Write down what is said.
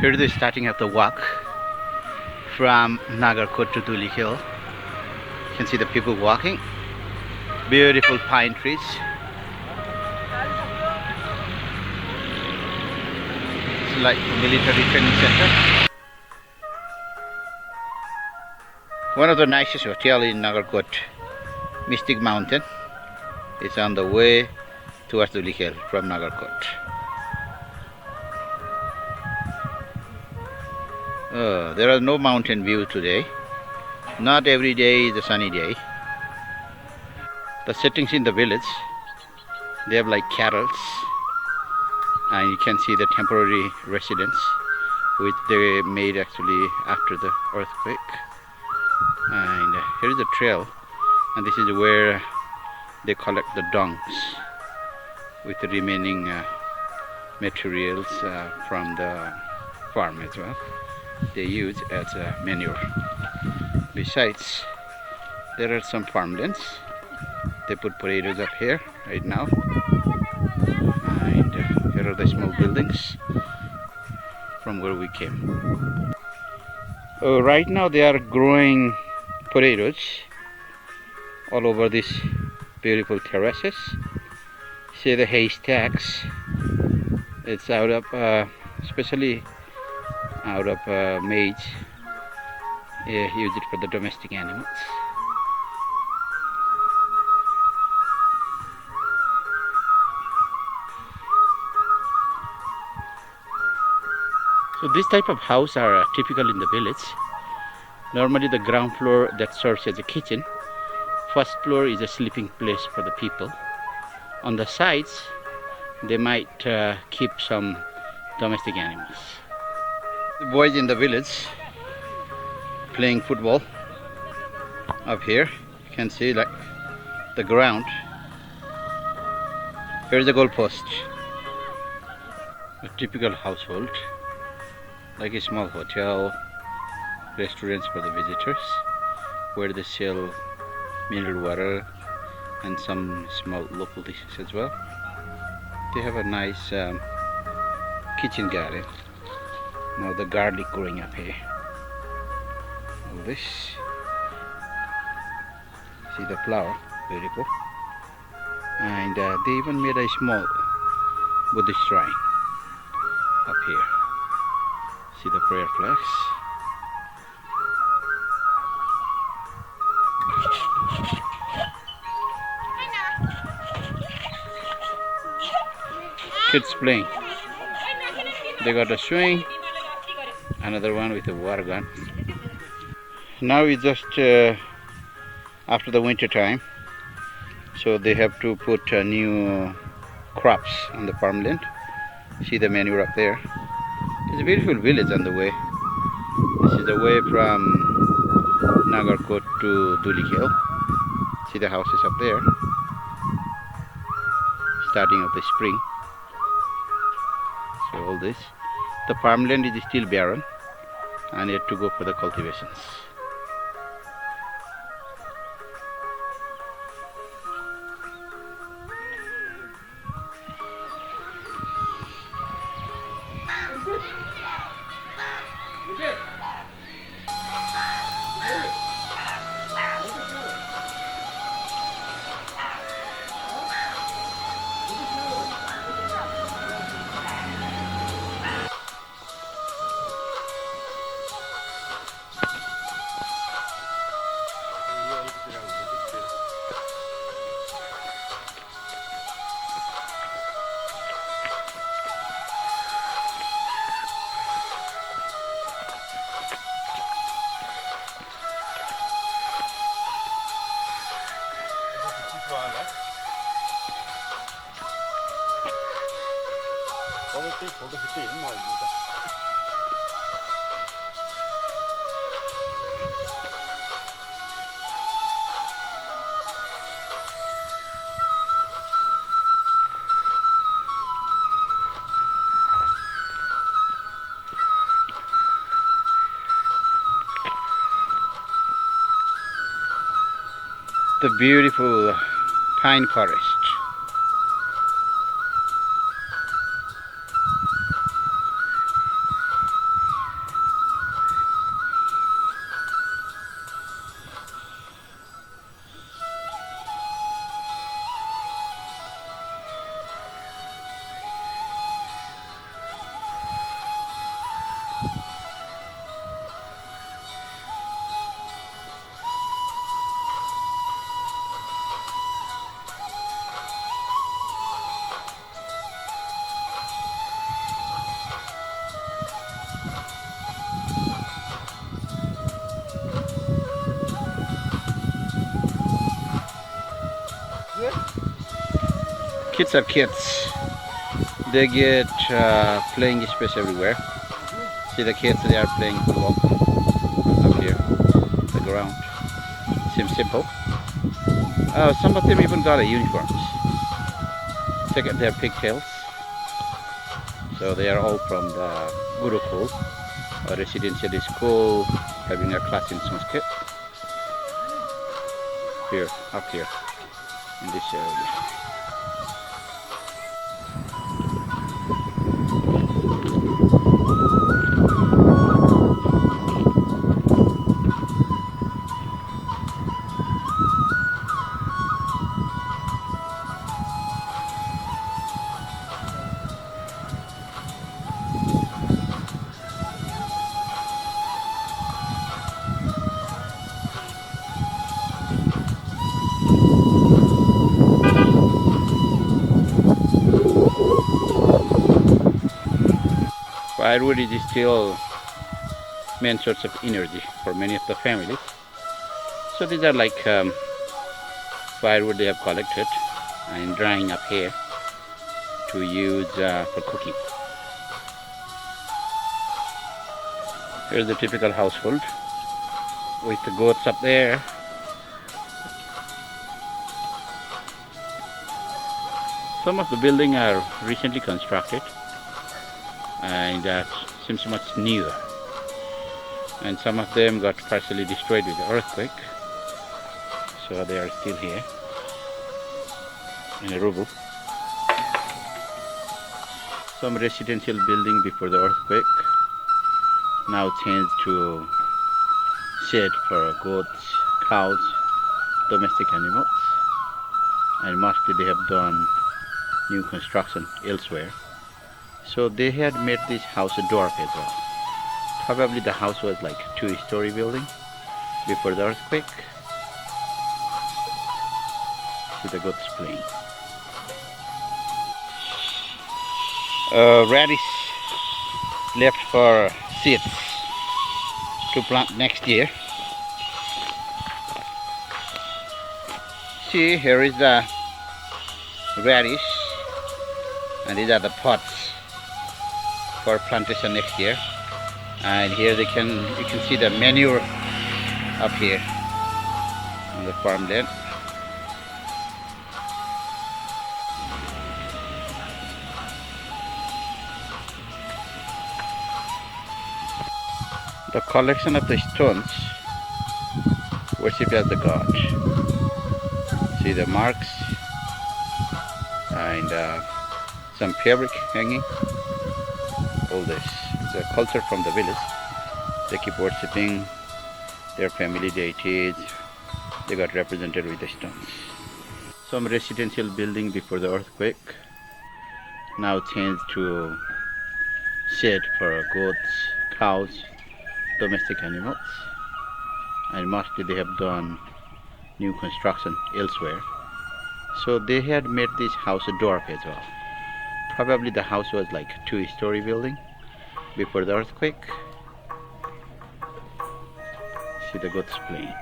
Here is the starting of the walk from Nagarkot to Dhulikhel. You can see the people walking. Beautiful pine trees. It's like a military training center. One of the nicest hotels in Nagarkot, Mystic Mountain, is on the way towards Dhulikhel from Nagarkot. There are no mountain view today. Not every day is a sunny day. The settings in the village, they have like carols, and you can see the temporary residence which they made actually after the earthquake. And here is the trail, and this is where they collect the dungs with the remaining materials from the farm as well. They use as manure. Besides, there are some farmlands. They put potatoes up here right now, and here are the small buildings from where we came. Right now they are growing potatoes all over these beautiful terraces. See the haystacks. It's out of especially out of maize. Use it for the domestic animals. So this type of house are typical in the village. Normally the ground floor that serves as a kitchen. First floor is a sleeping place for the people. On the sides they might keep some domestic animals. The boys in the village playing football up here. You can see like the ground. Here's the goalpost. A typical household, like a small hotel, restaurants for the visitors, where they sell mineral water and some small local dishes as well. They have a nice kitchen garden. Now the garlic growing up here. All this. See the flower, beautiful. And they even made a small Buddhist shrine up here. See the prayer flags. Kids playing. They got a swing, another one with a water gun. Now it's just after the winter time, so they have to put new crops on the farmland. See the manure up there. It's a beautiful village on the way. This is the way from Nagarkot to Dhulikhel. See the houses up there. Starting of the spring. So all this. The farmland is still barren and yet to go for the cultivations. The beautiful pine forest. Kids are kids. They get playing space everywhere. See the kids, they are playing football up here, the ground. Seems simple. Some of them even got a uniforms. Check out their pigtails. So they are all from the Gurukul, a residential school having a class in Sanskrit. Here, up here, in this area. Firewood is still main source of energy for many of the families. So these are like firewood they have collected and drying up here to use for cooking. Here's the typical household with the goats up there. Some of the buildings are recently constructed and seems much newer, and some of them got partially destroyed with the earthquake, so they are still here in a rubble. Some residential building before the earthquake now changed to shed for goats, cows, domestic animals, and mostly they have done new construction elsewhere. So they had made this house a dwarf as well. Probably the house was like a two-story building before the earthquake. See the goats playing. Radish left for seeds to plant next year. See, here is the radish, and these are the pots for plantation next year. And here you can see the manure up here on the farmland. The collection of the stones worship as the god. See the marks and some fabric hanging. All this is a culture from the village. They keep worshipping their family deities. They got represented with the stones. Some residential building before the earthquake now changed to shed for goats, cows, domestic animals, and mostly they have done new construction elsewhere. So they had made this house a dwarf as well. Probably the house was like a two-story building before the earthquake. See the goats playing.